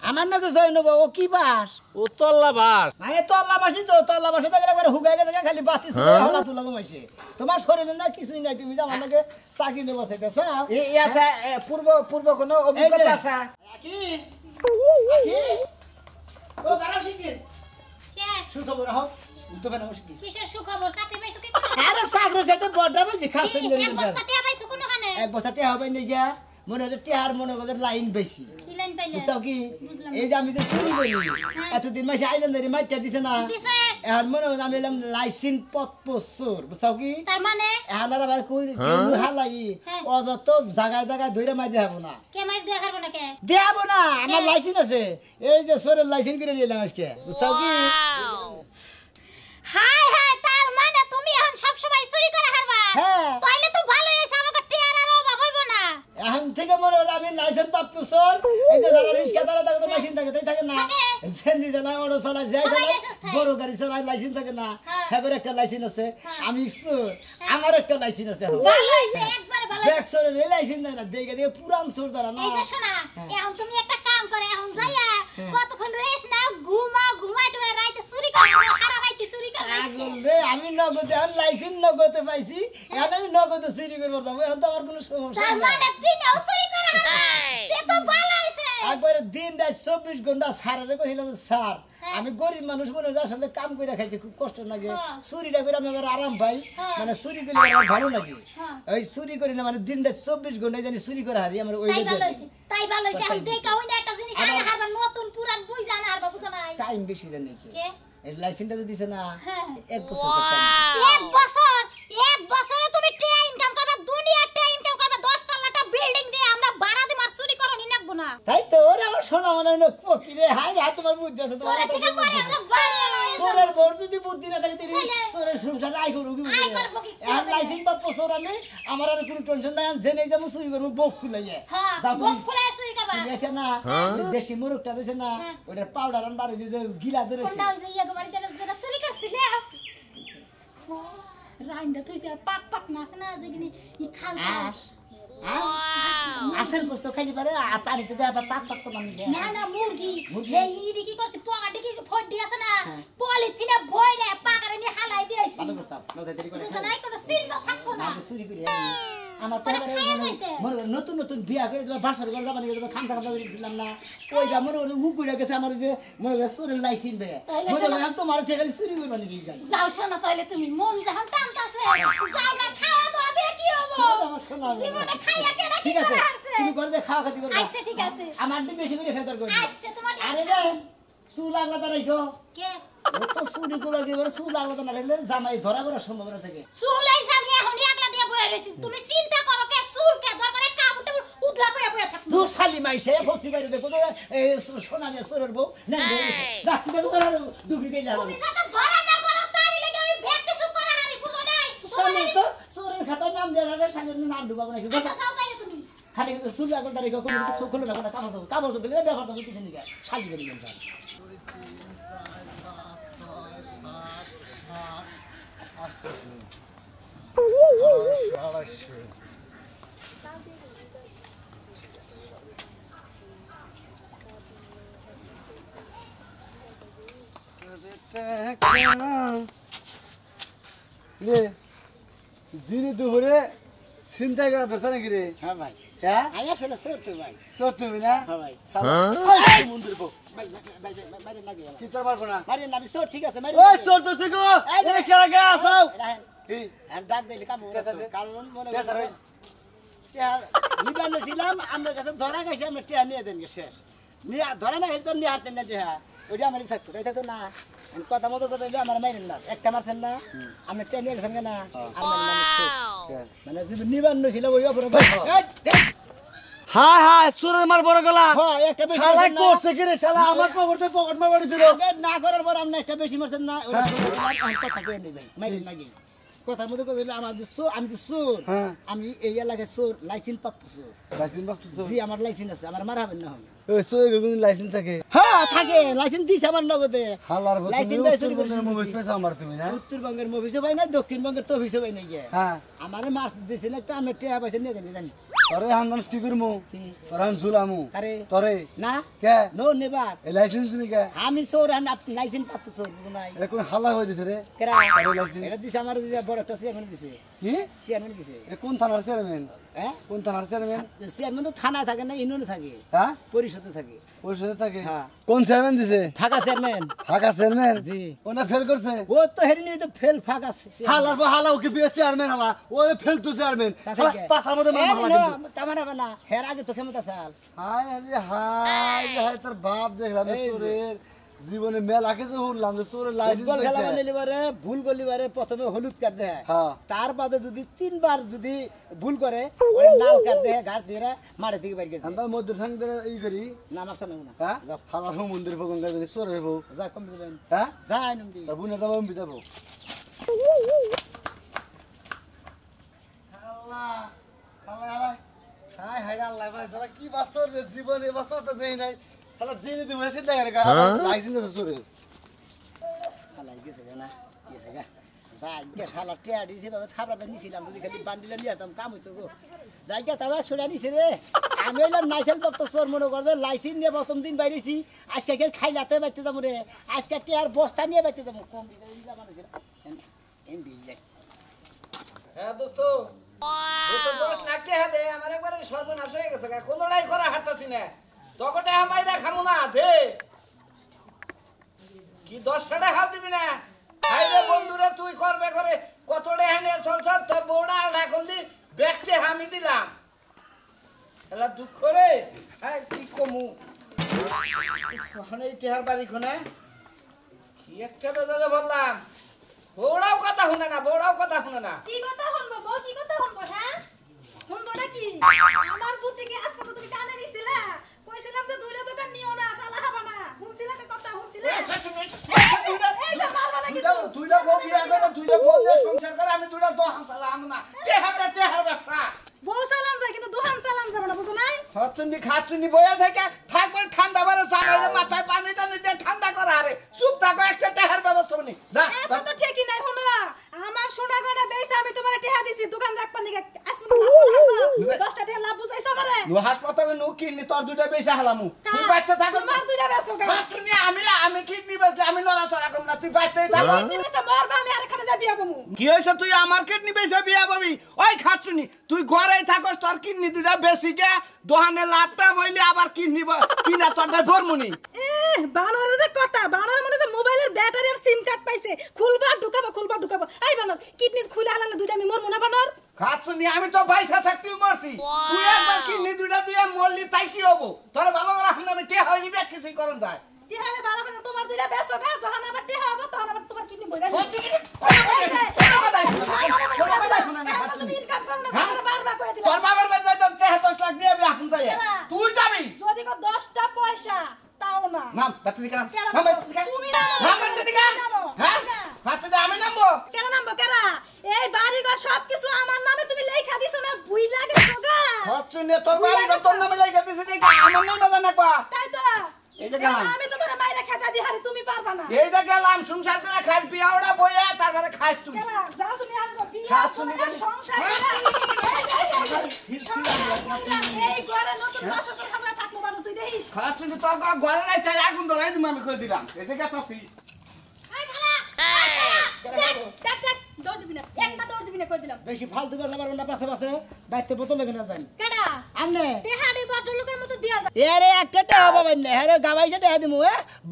আমার নাকি জয় নেবো ও কি বাস ও তল্লা বাস মানে তল্লা বাসি তো তল্লা বাসে তো গেলে একবার হুগাই গেছে খালি বাতি ছিল হলা তুলাবো মাসে তোমার শরীরে না কিছুই নাই তুমি যে আমার নাকি চাকরি নেবো চাইতেছ এই আছে পূর্ব কোনো অভিজ্ঞতা আছে কি ও বারাম শিখির কে সুখবর হোক তো বেনা মুশকিল কিসের সুখবর চাকরি পাইছো কি করে আরে চাকরি চাইতে বড়টা বেশি খাচ্ছেন এক বস্তা টিয়া পাইছো কোন খানে এক বছর টিয়া হবে না গিয়া মনে হচ্ছে টিয়ার মনে করে লাইন বেশি কি লাইন পাইলে বুঝতাও কি এই যে আমি যে চুরি করি এতদিন মাসে আইলেন ধরে মাইটা দিছে না দিছে এখন মনে হয় আমি এলাম লাইসেন্স পত্র বুঝতাও কি তার মানে এখন আর আবার কই কেউ হালাই অযত জায়গায় জায়গায় ধরে মাই দেখাবো না কে মাইর দিয়া খাবো না কে দেখাবো না আমার লাইসেন্স আছে এই যে সরের লাইসেন্স করে নিলাম আজকে বুঝতাও কি হাই হাই তার মানে তুমি এখন সব সময় চুরি করে হারবা হ্যাঁ তাইলে তো ভালোই আছে আমাকে টিয়ার আর অভাব হইব না এখন থেকে মনে হলো আমি লাইসেন্স প্রাপ্ত চোর এই যে যারা রিক্সা চালায় তাকে তো লাইসেন্স থাকে তাই থাকে না সেন্দি চালায় অটো চালায় যাই চালায় বড় গাড়ি চালায় লাইসেন্স থাকে না হ্যাঁ একটা লাইসেন্স আছে আমি চোর আমার একটা লাইসেন্স আছে ভালো হইছে একবার ভালো ব্যাক চোরের এই লাইসেন্স দেয় না দেখে দিয়ে পুরান চোর দ্বারা না এই যে শোনা এখন তুমি একটা কাম করে এখন যাইয়া কতক্ষণ রেস্ট নাও ঘুমাই টুয়ে রাইতে চুরি করে সারা রাইতে চুরি করে পাগল রে আমি নগদে এখন লাইসেন্স নগদে পাইছি এখন আমি নগদে চুরি করবো যাবো এখন তো আমার কোনো সমস্যা তার নেই মানে দিনেও চুরি করে হারবা তে তো ভালো হইছে একবারে দিন রাত 24 ঘন্টা সারারে কইলাম স্যার আমি গরিব মানুষ মনে হয় আসলে কাম করে খাইতে খুব কষ্ট লাগে চুরিটা করে আমি আবার আরাম পাই মানে চুরি করলে আমার ভালো লাগে ওই চুরি করি না মানে দিন রাত 24 ঘন্টা জানি চুরি করে হারি আমার ওই তাই ভালো হইছে এখন দেখা হইনা একটা জিনিস আনা হারবা নতুন পুরান বুঝ জানা হারবা বুঝো না টাইম বেশি দেন নাকি কে এই লাইসেন্সটা দিছে না এক বছর এক বছরে তুমি টিয়া ইনকাম করবা দুনিয়ার টিয়া ইনকাম করবা 10 তলাটা বিল্ডিং দিয়ে আমরা ভাড়া দিয়ে মার চুরি করনি নাকবো না তাই তো ওরে আমার শোনা মনে হয় কি রে হাই রে তোমার বুদ্ধি আছে তোমার চোরের থেকে পরে আমরা ভালো চোরের বড় যদি বুদ্ধি না থাকে তিনি চোরের সংসার আই করব কি আর লাইসেন্স বা বছর আমি আমার আর কোনো টেনশন নাই জেনে যাবো চুরি করব বক খুলাইয়া হ্যাঁ বক খুলাই চুরি করবা তুমি আছে না দেশি মুরগটা রইছে না ওটা পাউডার আন বারো দিয়ে গিলা ধরেছে কোনটা হইছে ইয়া গোবারি তেল যেটা চুরি করছিলে রাইন্দা তুইছে পাক পাক নাছ না যেগিনি ই খাল আস আসের গোস্ত খালি পারে আর পানিতে দেয়া পাক পাক করে আমি না না মুরগি এই ইডি কি করছে পগাটি কি ফড্ডি আছে না পলিথিনে বইলে পাকারে নি হালাই দিয়েছি ভালো করছাও নদে দেরি করে বুঝছ নাই কোনো চিহ্ন থাকবো না চুরি করে আমার তো মনে নতুন নতুন বিয়া করে তোমার বাসর ঘর যাবানি তোমার খামসা খামসা করে দিছিলাম না ওইটা মনে হচ্ছে উগুড়ে গেছে আমার যে মনে হয় চোরের লাইসেন্স দেয় মনে হয় তোমার থেকে চুরি করবা নাকি যাই যাও শোনা তাইলে তুমি মন যখন টানতাছে যাও না খাওয়া দাওয়া দিয়ে কি হবো জীবনে খাইয়া কেডা কি করে আসছে তুমি ঘরে যে খাওয়া খাতি করবা আচ্ছা ঠিক আছে আমার দিকে বেশি করে খাইতে করবে আচ্ছা তোমার আরে যে চুল আগলাতা রাখো কে ও তো চুরি করবার কি করে চুল আগলাতা না রাখলে জামাই ধরা পড়ার সম্ভাবনা থাকে চুলাই আমি এখন একলা দিয়ে বইয়া রইছি তুমি চিন্তা করো কে চুল কে দরকারে কাবুটে উদলা করে বইয়া থাক দু শালি মাইছে ভর্তি বাইরে দেখো তো এই সোনা নিয়ে চোরের বউ না রাখতে তো করে দুগি গেলে তুমি যত ধরা না পড়ো তারি লাগে আমি ব্যাগ কিছু করা হারি বুঝো নাই শালি তো চোরের খাতায় নাম দেওয়া হবে শালির নাম ডুবাবো নাকি আচ্ছা চাও তাইলে তুমি খালি চুল আগলাতা রাখো কোনো কিছু খুলো না কোনো কাগজ গেলে ব্যবহার করতে পিছনে নিয়ে শালি গেলে গেল দিনে দুপুরে চিন্তাই করা ধরছে নাকি রে হ্যাঁ ভাই হ্যাঁ আমি আসলে সরতে ভাই চোর তুমি না হ্যাঁ ভাই মন্দির বাইরে লাগে কি তোর পারবো না আরে না আমি চোর ঠিক আছে মারি ওই চোর তো ঠিক এই খেলা গে আসাও রাহেন কি আমি ডাক দিলে কাম কারণ মনে কে স্যার নিবানে ছিলাম আমার কাছে ধরা গেছে আমরা টিয়া নিয়ে দেন শেষ নিয়ে ধরা না হলে তো নিয়ে হারতেন না টিয়া ওইটা আমার থাকতো তাই থাকতো না কথা মতো কথা আমার মাইরেন না একটা মারছেন না আপনি টিয়া নিয়ে গেছেন না মানে যদি নিবান্ন ছিল ওই অপরাধ হায় হায় চোরের মার বড় গলা হ্যাঁ একটা বেশি শালা করছে কি রে শালা আমার পকেটে পকেট মার বাড়ি দিল না করার পর আপনি একটা বেশি মারছেন না ওটা কথা কই নেই ভাই মাইরেন মাগি কথার মধ্যে কথা আমার যে চোর আমি যে চোর আমি এই এলাকায় চোর লাইসেন্স প্রাপ্ত চোর লাইসেন্স বাপ তো জি আমার লাইসেন্স আছে আমার মারা হবেন না হবে ওই চোরের কোন লাইসেন্স থাকে হ্যাঁ থাকে লাইসেন্স দিছে আমার নগদে হালার লাইসেন্স লাইসেন্স চুরি করে মুভিস পেছ আমার তুমি না উত্তরবঙ্গের মফিসে ভাই না দক্ষিণবঙ্গের তো অফিসে ভাই নাই হ্যাঁ আমারে মাছ দিছে না একটা আমি টিয়া পয়সা নিয়ে দেন জানি তোরে হান্দান স্টিকার মু কি? তোরে হান ঝুলামু আরে তোরে না কে নো নেবার এই লাইসেন্স নি কে আমি সোর আর লাইসেন্স পাতো সোর বুঝো নাই এটা কোন হালা হই দিছে রে কেরা আরে লাইসেন্স এটা দিছে আমার দিছে বড় একটা চেয়ারম্যান দিছে কি চেয়ারম্যান দিছে এটা কোন থানার চেয়ারম্যান হ্যাঁ কোন থানার চেয়ারম্যান চেয়ারম্যান তো থানায় থাকে না ইউনিয়নে থাকে হ্যাঁ পরিষদে থাকে পরিষদে থাকে হ্যাঁ। কোন চেয়ারম্যান দিছে ফাঁকা চেয়ারম্যান ফাঁকা চেয়ারম্যান জি। ওনা ফেল করছে ও তো হেরি নিয়ে তো ফেল ফাঁকা হালার পর হালা ওকে বিয়ে চেয়ারম্যান হালা ও ফেল তো চেয়ারম্যান পাশার মধ্যে মামা হালা কিন্তু তামানা বানা হের আগে তো ক্ষমতা চাল হাই আরে হাই হাই তোর বাপ দেখলাম এই যে। তোরের জীবনে মেলা কিছু শুনলাম যে তোর লাইসেন্স ফুটবল খেলা পাইছে বানাইলে পারে ভুল করলে পারে প্রথমে হলুদ কার্ড দেয় হ্যাঁ। তার বাদে যদি 3 বার যদি ভুল করে ওরে লাল কার্ড দেয় ঘাট দিয়ে মারে থেকে বাইর করে দেয়। আমরা মধ্যে সঙ্গে এই করি না আমার সামনে না হ্যাঁ যাও হালার মন্দির ভগবান গাবে সোরের বউ যা কম যাবেন হ্যাঁ যাই নমদি তা বুনে যাবো আমি যাবো আল্লাহ আল্লাহ হাই হাই আল্লাহ ভাই তাহলে কি বছর রে জীবন এ বছর তো দেই নাই তাহলে দিনে দিন হয়েছে দেখা রে লাইসেন্স আছে সোরের হালাই গেছে না গেছে গা যাই গে শালা টিয়া দিছি বাবা থাবড়াতে নিছিলাম যদি খালি বান্ডিলে নিয়ে আসতাম কাম হইতো গো যাই গে তবে 100 টাকা নিছি রে আমি এলাম নাইসেল প্রাপ্ত চোর মনে করে লাইসেন্স নিয়ে প্রথম দিন বাইরেছি আজকে কে খাইলাতে বাইতে যাবো রে আজকে টিয়ার বস্তা নিয়ে বাইতে যাবো কম বিচার দিলা মানুষ এম বিল যাই হ্যাঁ দোস্ত দোস্ত 10 লাখ টাকা দে আমার একবারে সর্বনাশ হয়ে গেছে গা কোনোটাই করা হাঁটতাছি না তোকে টাকা মাইরা খামু না দে কি 10 টাকা দিবি না আইরে বন্ধুরে তুই করবে করে কত টাকা নিয়ে চলছ তোর বউড়া আলডা করলি ব্যাগকে আমি দিলাম এলা দুঃখ রে হ্যাঁ কি কমু ওখানে ইতিহার বাড়ি কোনে কি একটা বেজালে বললাম বউড়াও কথা শুনে না বউড়াও কথা শুনে না কি কথা শুনবো বউ কি কথা শুনবো হ্যাঁ শুনবো নাকি আমার বুদ্ধিকে আজ পর্যন্ত তুমি কানে নিছিলা কইছিলাম যে দুইটা দোকান নিও না চালা খাবা না শুনছিলা কি কথা শুনছিলা এই যে মারবা না কিন্তু দুইটা বউ বিয়া করে দুইটা বউ নিয়ে সংসার করে আমি দুইটা দোকান চালাম না তেহার ব্যবসা বউ চালান যায় কিন্তু দোকান চালান যাবে না বুঝো নাই হচ্ছুনি খাচ্ছুনি বইয়া থেকে থাকবে ঠান্ডা বারে চালাইলে মাথায় পানি টানি দিয়ে ঠান্ডা করা আরে চুপ থাকো একটা টেহার ব্যবস্থা নেই যা এত তো ঠিকই নাই শুনো আমার সোনা গয়না বেচে আমি তোমারে টেহা দিছি দোকান রাখবা নিকে আজ মনে লাভ করে হাসো 10টা টাকা লাভ বুঝাইছো আমারে নো হাসপাতালে নো কিডনি তোর দুইটা বেশি হালামু তুই বাইতে থাকো তোমার দুইটা বেচো গা হচ্ছুনি আমি কিডনি বেচলে আমি লড়াচড়া করব না তুই বাইতে থাকো তুমি বেচে মরবা আমি আরেকখানে যাই বিয়া করমু কি হইছে তুই আমার কিডনি বেচে বিয়া পাবি ওই খাচ্ছুনি তুই ঘরেই থাকস তোর কিডনি দুইটা বেশি গে দোকানে লাভটা হইলে আবার কিডনি কিনা তোরটা ভরমুনি বানরের যে কথা বানরের মনে যে মোবাইলের ব্যাটারি আর সিম কার্ড পাইছে খুলবা ঢুকাবো এই বানর কিডনি খুলে হালালে দুইটা আমি মরমু না বানর খাচ্ছুনি আমি তো পয়সা থাকতেও মরছি তুই একবার কিডনি দুইটা দিয়ে মরলি তাই কি হবো তোর ভালো করে আমি কে হইলি ব্যাগ কিছুই করন যায় টিহারে ভালো করে তোমার দুইটা বেচো গা যখন আবার টিহা হবে তখন আবার তোমার কিডনি বইরা তুমি ইনকাম করো না তোমার বারবার কই দিলাম তোর বাবার বাড়ি যাইতাম 10 লাখ দিয়ে আমি এখন যাই তুই যাবি যদি কো 10টা পয়সা তাও না নাম বাতি দিকে নাম কেন নাম বাতি দিকে তুমি না নাম বাতি দিকে হ্যাঁ বাতি দে আমি নামবো কেন নামবো কেরা এই বাড়ি ঘর সবকিছু আমার নামে তুমি লেখা দিছো না ভুই লাগেছো গা খাচ্ছুনি তোর বাড়ি তোর নামে লাগা দিছে যে আমার নাম না জানাকবা তাই তো এই যে গেলাম আমি তোমার মাইরা খেতা দি হারি তুমি পারবা না এই যে গেলাম সংসার করে খাই বিয়াওড়া বইয়া তারপরে খাইছ তুই কেরা যাও তুমি আর বিয়া খাচ্ছুনি করে সংসার এই ঘরে নতুন বসত খাজা থাকবো বানু তুই দেখিস খাচ্ছুনি তোর ঘরে নাই তাই আগুন ধরাই দিম আমি কই দিলাম এই যে গেছাছি আই খালা দেখ দৌড় দিবি না একবার দৌড় দিবি না কই দিলাম বেশি ফালতু বাজা পারবো না পাশে পাশে বাইতে বোতল লেগে না যাই কেডা আমনে টেহাড়ি ভদ্রলোকের মতো দিয়া যায় এরে একটা টাকা পাবেন না হ্যাঁ গাবাইছে টাকা দিমু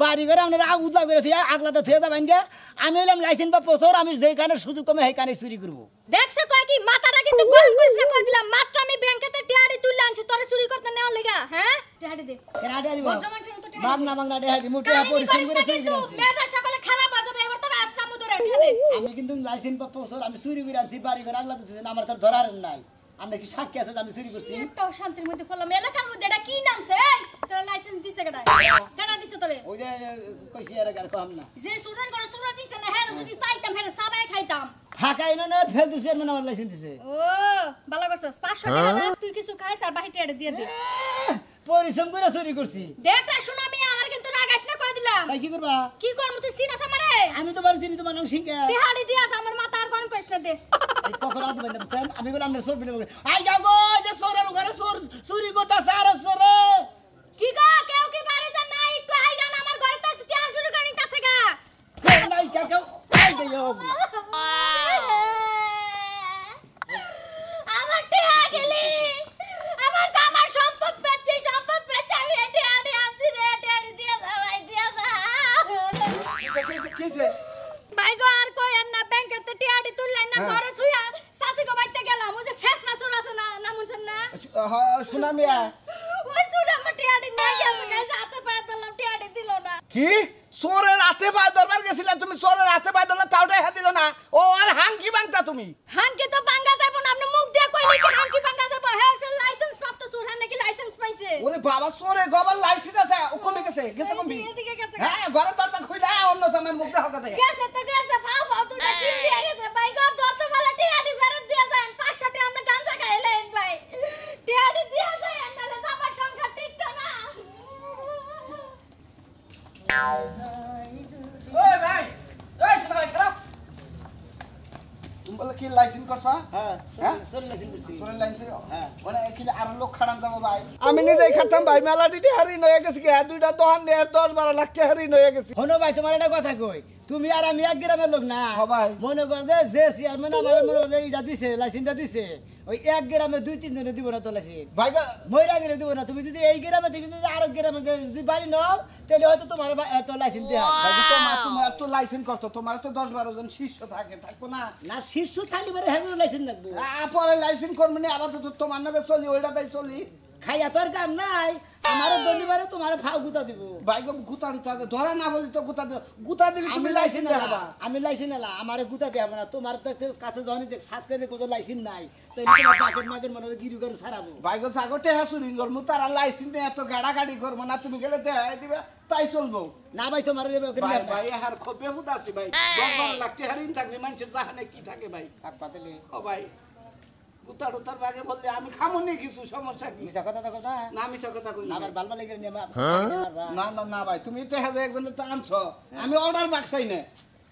বাড়ি করে আপনারা উদলা করে থিয়া আগলাতে থিয়া যাবেন গে আমি এলাম লাইসেন্স বা প্রচুর আমি যেখানে সুযোগ কমে সেইখানে চুরি করবো দেখছ কয় কি মাথাটা কিন্তু গরম করিস না কই দিলাম মাত্র আমি ব্যাংকেতে টেহাড়ি তুলে আনছি তোরে চুরি করতে নেওয়া লাগা হ্যাঁ টেহাড়ি দে কেনা টাকা দিব ভদ্র মানুষের মতো টেহাড়ি বাংলা বাংলা টাকা দিমু টাকা পরিশ্রম করে চুরি কিন্তু করে আনছি। মেজাজ সকালে খারাপ হয়ে যাবে এবার তোর আশ্রামু ধরে টেহা দে আমি কিন্তু লাইসেন্স বা প্রচুর আমি চুরি করে আনছি বাড়ি করে আগলাতে থিয়েছেন আমার তার ধরার নাই আপনি কি সাক্ষী আছে যে আমি চুরি করছি একটা শান্তির মধ্যে পড়লাম এলাকার মধ্যে এটা কি নামছে এই তোর লাইসেন্স দিছে কেডা কেডা দিছে তোরে ওই যে কইছি আর কম না যে সুরন করে সুরন দিছে না হ্যাঁ যদি পাইতাম হ্যাঁ সবাই খাইতাম ফাঁকা এনে না ফেল দিছে মানে আমার লাইসেন্স দিছে ও ভালো করছস 500 টাকা না তুই কিছু খাইছ আর বাহিরে এটা দিয়ে দে পরিশ্রম করে চুরি করছি দেখটা শুন আমি আমার কিন্তু রাগাইছ না কই দিলাম তাই কি করবা কি করব তুই সিনাস আমারে আমি তো বাড়ি চিনি তোমার নাম শিখা তেহাড়ি দিয়াস আমার মাথা আর কোন কইছ না দে এই পকড়া দিবেন না বুঝছেন আমি বললাম না সর বিলে আই যাও গো যে সরের ওখানে সর চুরি করতেছে আর সরে কি গো কেউ কি বাড়িতে নাই একটু আই জান আমার ঘরে তো স্টার শুরু করে নিতেছে গা নাই কেউ আই যাও আমার টিয়া গেলি আমার জামার সম্পদ পেয়েছি আমি এটে আনছি রে এটে দিয়ে যা ভাই দিয়ে যা কিছে ভাই গো আর কই না ব্যাংকেতে টিয়াডি তুললাই না ঘরে থুইয়া সাসি গো বাইতে গেলাম ওই যে শেষ না শুরু আছে না না মুনছেন না শোনা মিয়া ওই শুরু আমার টিয়াডি নিয়ে গেছে গাইছে হাতে পায়ে দিলাম টিয়াডি দিল না কি চোরের হাতে পায়ে দরবার গেছিলা তুমি চোরের হাতে পায়ে দরবার তাওটাই হাত দিল না ও আর হাঙ্কি বাংতা তুমি হানকি তো বাঙ্গা যাইবো না আপনি মুখ দিয়ে কইলি কি হানকি বাঙ্গা যাইবো হ্যাঁ লাইসেন্স প্রাপ্ত চোর হ্যাঁ নাকি লাইসেন্স পাইছে ওরে বাবা চোরে গবার লাইসেন্স আছে ও কমে গেছে কমবি এদিকে গেছে হ্যাঁ ঘরের দরজা খুইলা অন্য সময় মুখ দেখা দেয় গেছে তো গেছে ফাও ফাও দুটা কিল দিয়ে গেছে ভাই গো দরতে বলে টিয়াডি ফেরত দিয়ে যান 500 টাকা আমরা গাঞ্জা খাইলেন ভাই টিয়াডি দিয়ে যান নালে আমার সংসার টিকতো না ওই ভাই এই শোনা ভাই খারাপ তুমি বলে কি লাইসেন্স করছ হ্যাঁ হ্যাঁ? সর লাইসেন্স করছি চোরের লাইসেন্স হ্যাঁ। ওরে এখানে আর লোক খাড়ান যাবো ভাই আমি নিজেই খাতাম ভাই মেলা দিতে হারিয়ে নয়ে গেছি কি দুইটা দোকান নিয়ে 10-12 লাখ টাকা হারিয়ে নয়ে গেছি হনো ভাই তোমার একটা কথা কই তুমি আর আমি এক গ্রামের লোক না হ্যাঁ ভাই। মনে কর যে চেয়ারম্যান আমার মনে কর যে এটা দিছে লাইসেন্সটা দিছে ওই এক গ্রামে 2-3 জনে দিব না তো লাইসেন্স ভাই মইরা গেলে দিব না তুমি যদি এই গ্রামে থেকে যদি আরো গ্রামে যদি বাড়ি নাও তাহলে হয়তো তোমার এত লাইসেন্স দেয়া তোমার তো লাইসেন্স করতো তোমার তো 10-12 জন শিষ্য থাকবো না না শীর্ষ থাকলে পরে হ্যাঁ লাইসেন্স লাগবে পরে লাইসেন্স করবো না আবার তো তোমার নামে চলি ওইটা তাই চলি খাইয়া তোর কাম নাই আমারও দলিবারে তোমার ফাও গুতা দিব ভাই গুতা টুতা ধরা না বলি তো গুতা দিলে আমি তুমি লাইসেন্স লাইসেন্স দেখাবা আমি লাইসেন্স এলা আমার গুতা দেব না তোমার তো কাছে জনি দেখ সার্চ করে কোন লাইসেন্স নাই তাই তোমার প্যাকেট মার্কেট মনে হয় গিরু করে সারাবো ভাই গো সাগরতে হ্যাঁ চুরি করবো তারা লাইসেন্স নিয়ে এত গাড়াগাড়ি করবো না তুমি গেলে দেখাই দিবে তাই চলবো না ভাই তোমার ভাই ভাই হার খোপে ফুটাছি ভাই 10-12 লাখ টাকা হারিয়ে থাকলে মানুষের জাহানে কি থাকে ভাই থাক পাতলে ও ভাই গুতা টুতার বাগে বললে আমি খামো নি কিছু সমস্যা কি মিছা কথা তো কথা না আমি সে কথা কই না আমার বালবা লেগে নিয়ে না না না ভাই তুমি তো হাজার একজনের তো আনছো আমি অর্ডার বাক্সাই না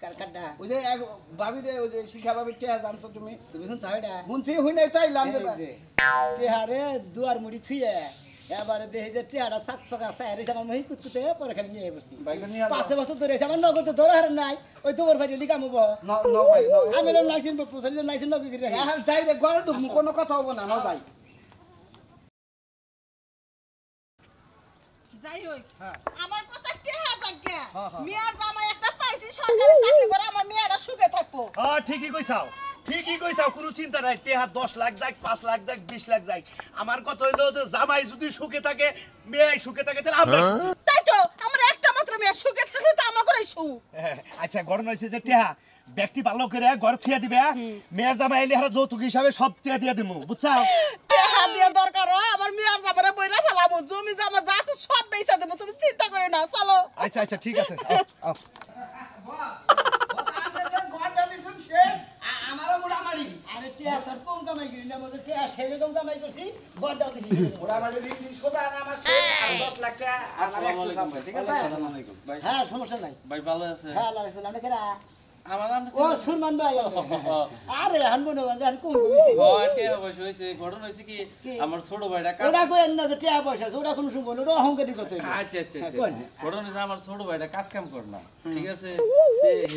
কারকাটা ওই যে এক ভাবি রে ওই যে শিখা ভাবির টেহা জানছো তুমি তুমি শুন সাইডা বুনছি হই নাই তাই লাম টেহারে দুয়ার মুড়ি থুইয়ে এবারে দেখি যে টেহারা সাত সকা সাইরে আমার মহি কুতকুতে পরে খালি নিয়ে বসছি বাইকে নিয়ে 5 বছর ধরে আমার নগদ ধরে হার নাই ওই তোমার ভাই লিখা মুব ন ন ভাই ন আমি লাইসেন্স পোসালি লাইসেন্স নগদ করে রাখি হ্যাঁ ডাইরেক্ট ঘরে ঢুকমু কোনো কথা হবে না ন ভাই যাই হোক হ্যাঁ। আমার কথা টেহা যাকে হ্যাঁ, হ্যাঁ। মিয়ার জামাই একটা পাইছি সরকারি চাকরি করে আমার মিয়াটা সুখে থাকবো হ্যাঁ ঠিকই কইছাও কোনো চিন্তা নাই টেহা 10 লাখ যাক 5 লাখ যাক 20 লাখ যাক আমার কথা হইলো যে জামাই যদি সুখে থাকে মেয়ে সুখে থাকে তাহলে আমরা সুখী। তাই তো আমার একটা মাত্র মেয়ে সুখে থাকলে তো আমার করে সুখ হ্যাঁ, আচ্ছা গড়ন হয়েছে যে টেহা ব্যক্তি ভালো করে ঘর থিয়া দিবে মেয়ের জামাই এলে হারা যৌতুক হিসাবে সব টিয়া দিয়া দিমু বুঝছাও টেহা দিয়ে দরকার হয় আমার মিয়ার জামাইরা বইরা ফেলাবো জমি জামা যা তো সব বেচা দেবো তুমি চিন্তা করে না চলো আচ্ছা ঠিক আছে আও। আমারও মোটামারি আরে টেহা তোর কম কামাই করি না মনে টেহা সেরকম কামাই করছি বড়টাও দিছি মোটামারি রিং সোজা আমার শেষ আর 10 লাখ টাকা আমার অ্যাক্সেস আছে ঠিক আছে ভাই হ্যাঁ সমস্যা নাই ভাই ভালো আছে হ্যাঁ আল্লাহ রাসূল আমরা কেরা আমার নাম ও সুরমান ভাই আরে হানবো না জান কোন কইছি টিয়া বয়স হয়েছে ঘটনা হয়েছে কি আমার ছোট ভাইটা ওরা কই না যে টেহা পয়সা ওরা কোন শুনবো না ওরা অহংকারী কথা আচ্ছা হ্যাঁ, কোন? ঘটনা হয়েছে আমার ছোট ভাইটা কাজ কাম করে না ঠিক আছে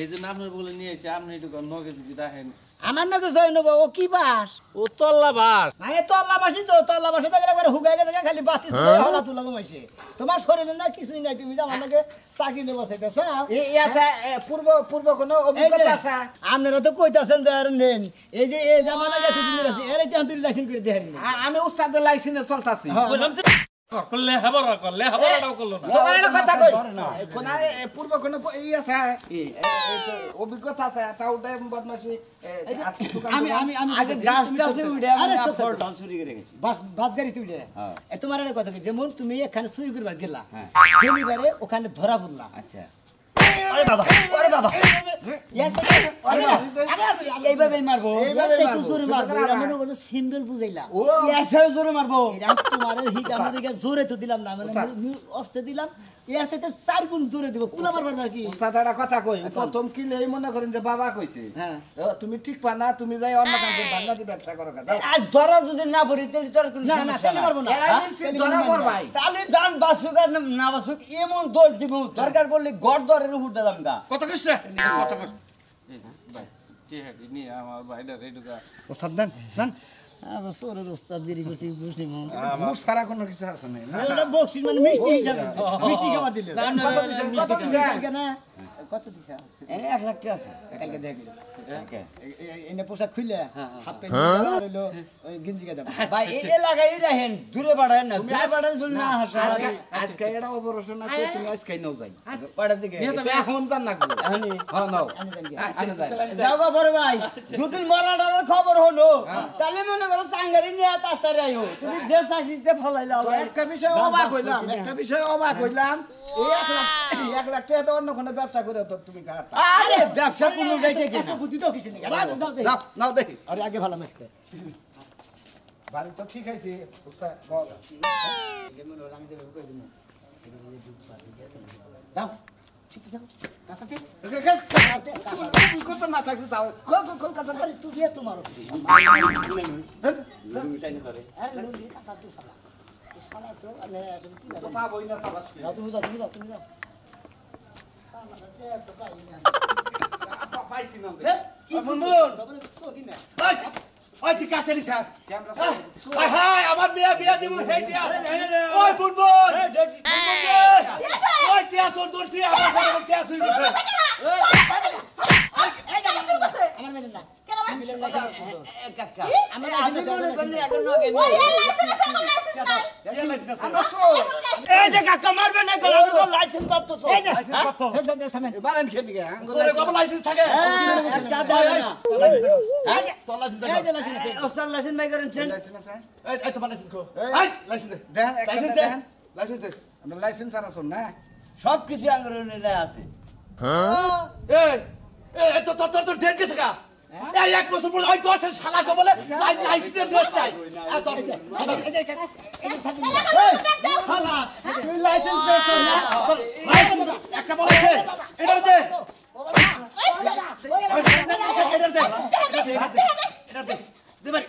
এই জন্য আপনার বলে নিয়ে এসে আপনি একটু নগে যদি রাখেন আমার নাকি জয় নেবো ও কি বাস ও তল্লা বাস মানে তল্লাবাসী তো তল্লাবাসী তো গেলে একবার হুগাই গেছে খালি বাতি ছিল হলা তুলা ঘুমাইছে তোমার শরীরে না কিছুই নাই তুমি যে আমার নাকি চাকরি নেবো চাইতেছ এই আছে পূর্ব কোনো অভিজ্ঞতা আছে আপনারা তো কইতাছেন যে আর নেন এই যে এই জামানা গেছে তুমি রাখছি এর এই তুই লাইসেন্স করে দেহারি না আমি উস্তাদের লাইসেন্সে চলতাছি বললাম যে করলে হাবরাটাও করলো না তোমার একটা কথা কই কোন পূর্ব কোন এই আছে অভিজ্ঞতা আছে তাওটা বদমাশি আমি আমি আমি আগে গাছটা আছে উড়ে আমি আরে চুপ থাকো। ফলটা চুরি করে গেছি বাস গাড়ি তুই হ্যাঁ। তোমার একটা কথা কি যেমন তুমি এখানে চুরি করবার গেলা হ্যাঁ। ডেলিভারে ওখানে ধরা পড়লা আচ্ছা আরে বাবা আরে বাবা এইভাবে মারবো একটু জোরে মারবো এটা মনে করো সিম্বল বুঝাইলাম এসে জোরে মারবো এটা তোমার হিট আমাদেরকে জোরে তো দিলাম না মানে অস্তে দিলাম এর সাথে 4 গুণ জোরে দিব পুলা মারবার নাকি উস্তাদ একটা কথা কই প্রথম কিলে এই মনে করেন যে বাবা কইছে হ্যাঁ তুমি ঠিক পা না তুমি যাই অন্য কাম করে বান্না দি ব্যবসা করো কাজ আজ ধরা যদি না পড়ি তাহলে তোর কোনো না না তাইলে পারবো না ধরা করবাই তাহলে জান বাসুক আর না বাসুক এমন দৌড় দিব দরকার পড়লে গড় দরের উপর দিলাম গা কত কষ্ট কত কষ্ট ভাই টিহাটি নিয়ে আমার ভাইটা এইটুকু উস্তাদ দেন দেন আবার সোরের ওস্তাদ দেরি করতে বসে মন মুখ সারা কোনো কিছু আছে না ওটা বক্সিং মানে মিষ্টি হিসাবে মিষ্টি খাবার দিলে কত দিছেন কালকে না কত দিছ এনে 1 লাখ টাকা আছে কালকে দেখলি ওকে এনে পোশাক খুলে হাফ প্যান্ট আর হলো ওই গেঞ্জি গাদা ভাই এই লাগাই রাখেন দূরে বাড়ায় না দূরে বাড়ালে যদি না হাসা আজকে এটা অপারেশন আছে তুমি আজকে নাও যাই বাড়ার দিকে এটা এখন জান না আমি হ্যাঁ নাও আমি জানি আনে যাই যাবা বড় ভাই যদি মরাটার খবর হলো তাহলে মনে করো চাঙ্গারি নিয়ে তাড়াতাড়ি আইও তুমি যে চাকরিতে ফলাইলা একটা বিষয় অবাক হইলাম এই 1 লাখ টাকা তো অন্য কোনো ব্যবসা করে তো তুমি কাটা আরে ব্যবসা কোনো যাইতে কি এত বুদ্ধি তো কিছু নেই নাও নাও দেখি আরে আগে ভালো মাস্ক বাড়ি তো ঠিক আছে উস্তাদ বল আমি যে কই দিমু যাও ঠিক আছে কাছাতে কত না থাকতে যাও কল কাছে আরে তুই বিয়ে তোমার আরে লুঙ্গি কাছাতে সালা সালা তো আরে কি তো পাবই না তালাশ যাও তুমি যাও সালা তো পাই না পাইছি না কি বন্ধু তবে সকি না ওই তুই কাটতে দিছ ক্যামেরা হাই হাই আমার বিয়া দিব হেই দিয়া ওই বুনবুন ওই টিয়া তোর দর্শি আমার ঘরে টিয়া শুই গেছে এই যা আমার মেয়ে না কেন আমি কাকা আমার আমি মনে করি এখন নগে ওই লাইসেন্স আছে লাইসেন্স নাই এই যে কাকা মারবে না গলা আমি তো লাইসেন্স করতে সব এই যে লাইসেন্স কত থামেন বারেন খেলি গে তোরে কত লাইসেন্স থাকে একটা দাও না তোর লাইসেন্স এই যে লাইসেন্স ওস্তাদ লাইসেন্স বাই করেছেন লাইসেন্স আছে এই তোমার লাইসেন্স কো এই লাইসেন্স দে দেন একটা লাইসেন্স দে দেন লাইসেন্স দে আমরা লাইসেন্স আর শুন না সব কিছু আঙ্গুরে নিলে আছে এই এই তো ডেট গেছে কা এই এক বছর পর ওই তোর শালা কো বলে লাইসেন্স দে চাই আর তোর এই যে সাথে শালা তুই লাইসেন্স দে তো না একটা বলেছে এটা দে এটা দে এটা দে দে ভাই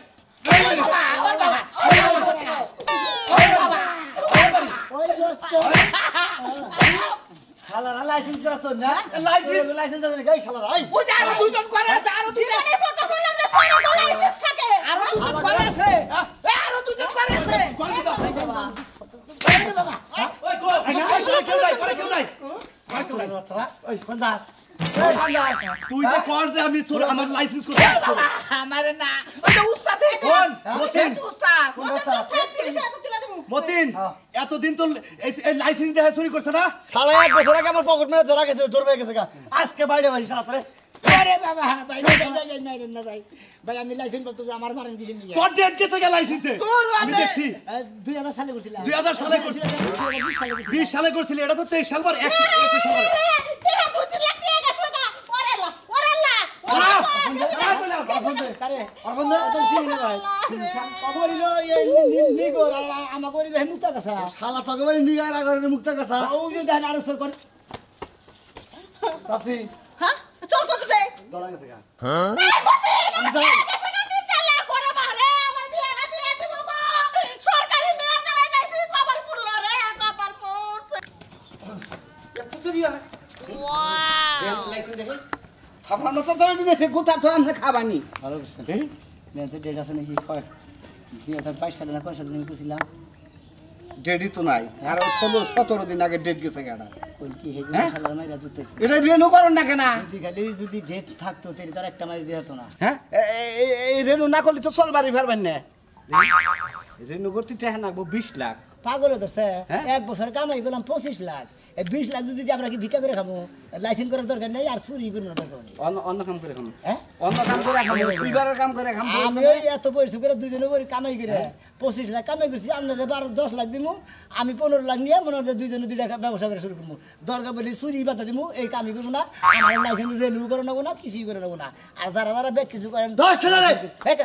ওই দোস্ত শালারা লাইসেন্স করছ না লাইসেন্স লাইসেন্স আছে গাই শালারা এই ওই যে আরো দুইজন করে আছে আরো জীবনের কথা বললাম যে সারা লাইসেন্স থাকে আরো দুইজন করে আছে আরো দুইজন করে আছে ওই কো কেউ নাই ওই কোন দাস তুই যে কর যে আমি চোর আমার লাইসেন্স করতে আমারে না ওই যে উস্তাদ কোন মতিন উস্তাদ মতিন এতদিন তো এই লাইসেন্স দেয়া চুরি করছ না শালা এক বছর আগে আমার পকেট মেরে ধরা গেছে দৌড় গেছে আজকে বাইরে ভাই শালা তোরে আরে বাবা ভাই না ভাই ভাই আমি লাইসেন্স করতে আমার মারেন কিছু নেই তোর ডেট গেছে গে লাইসেন্সে আমি দেখছি 2000 সালে করছিলাম 2000 সালে করছিস 20 সালে করছিলি এটা তো 23 সাল পর 21 সাল পর আরে অরবন্ধ তো চিনি না ভাই কবরিল নিগর আমা করি দেহ মুক্তা কাছা শালা তোকে বাড়ি নিগার আগরে মুক্ত কাছা ও যে দেন আর সর কর তাসি হ্যাঁ চল কত রে দড়া গেছে গা আমি যাই চালা করে মারে আমার বিয়ে না বিয়ে দেব গো সরকারি মেয়ের জায়গায় পাইছি কবর পড়লো রে কবর পড়ছে এত দেরি হয় খাবার মতো তো দিতে গোটা তো আমরা খাবানি ভালো করছেন এই নেতে ডেট আছে নাকি কয় 2022 সালে না কয় সালে দিন করছিলাম ডেটই তো নাই আর 16-17 দিন আগে ডেট গেছে গাড়া কই কি হেজি শালা মাইরা জুতেছে এটা রেনু করুন না কেন যদি খালি যদি ডেট থাকতো তেরি তার একটা মাইর দিত না হ্যাঁ এই রেনু না করলে তো চল বাড়ি ফেরবেন না রেনু করতে টাকা লাগবো 20 লাখ পাগল ধরছে হ্যাঁ? এক বছর কামাই করলাম 25 লাখ এই 20 লাখ যদি আমরা কি ভিক্ষা করে খাবো লাইসেন্স করার দরকার নেই আর চুরি করে দরকার নেই অন্য কাম করে খাম হ্যাঁ অন্য কাম করে খাম সুইবারের কাম করে খাম আমি ওই এত পরিশ্রম করে দুজনে করে কামাই করে 25 লাখ কামাই করছি আপনাদের 10 লাখ দিমু আমি 15 লাখ নিয়ে মনে হয় দুইজনে দুই টাকা ব্যবসা করে শুরু করবো দরকার বলি চুরি বাধা দিমু এই কামই করবো না আমার লাইসেন্স রেনিউ করে নেবো না কিছুই করে নেবো না আর যারা যারা ব্যাগ কিছু করেন 10 ছেলে রে। এই